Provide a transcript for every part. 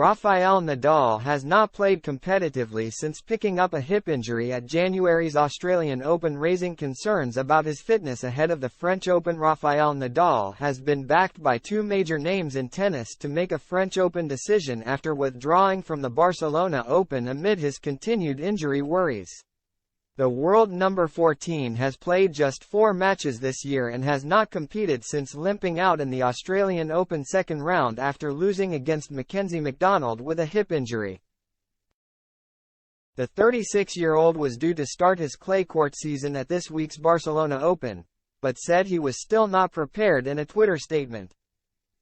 Rafael Nadal has not played competitively since picking up a hip injury at January's Australian Open, raising concerns about his fitness ahead of the French Open. Rafael Nadal has been backed by two major names in tennis to make a French Open decision after withdrawing from the Barcelona Open amid his continued injury worries. The world number 14 has played just 4 matches this year and has not competed since limping out in the Australian Open second round after losing against Mackenzie McDonald with a hip injury. The 36-year-old was due to start his clay court season at this week's Barcelona Open, but said he was still not prepared in a Twitter statement.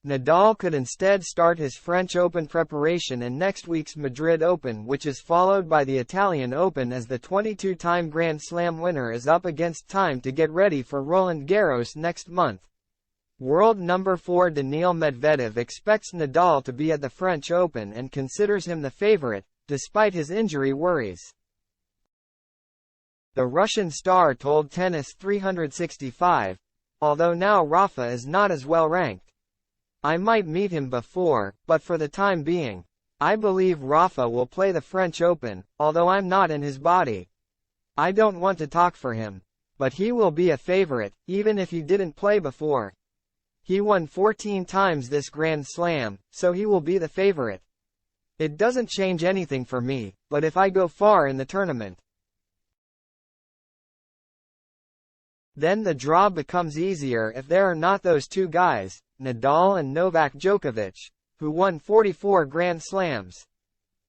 Nadal could instead start his French Open preparation in next week's Madrid Open, which is followed by the Italian Open, as the 22-time Grand Slam winner is up against time to get ready for Roland Garros next month. World number 4 Daniil Medvedev expects Nadal to be at the French Open and considers him the favorite, despite his injury worries. The Russian star told Tennis 365, although now Rafa is not as well ranked. I might meet him before, but for the time being, I believe Rafa will play the French Open, although I'm not in his body. I don't want to talk for him, but he will be a favorite, even if he didn't play before. He won 14 times this Grand Slam, so he will be the favorite. It doesn't change anything for me, but if I go far in the tournament, then the draw becomes easier if there are not those two guys, Nadal and Novak Djokovic, who won 44 Grand Slams.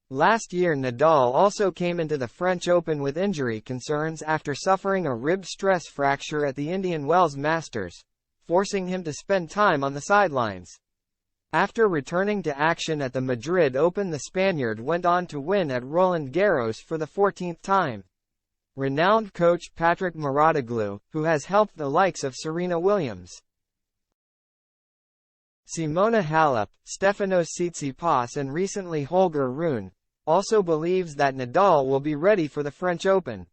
Last year Nadal also came into the French Open with injury concerns after suffering a rib stress fracture at the Indian Wells Masters, forcing him to spend time on the sidelines. After returning to action at the Madrid Open, the Spaniard went on to win at Roland Garros for the 14th time. Renowned coach Patrick Mouratoglou, who has helped the likes of Serena Williams, Simona Halep, Stefanos Tsitsipas and recently Holger Rune, also believes that Nadal will be ready for the French Open.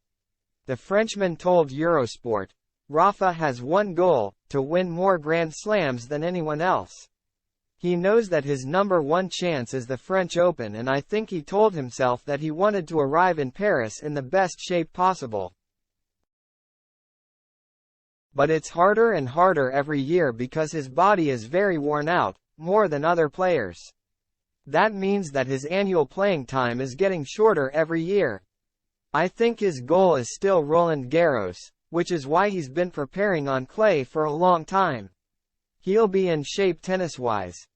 The Frenchman told Eurosport, "Rafa has one goal, to win more Grand Slams than anyone else. He knows that his number one chance is the French Open, and I think he told himself that he wanted to arrive in Paris in the best shape possible. But it's harder and harder every year because his body is very worn out, more than other players. That means that his annual playing time is getting shorter every year. I think his goal is still Roland Garros, which is why he's been preparing on clay for a long time. He'll be in shape tennis-wise.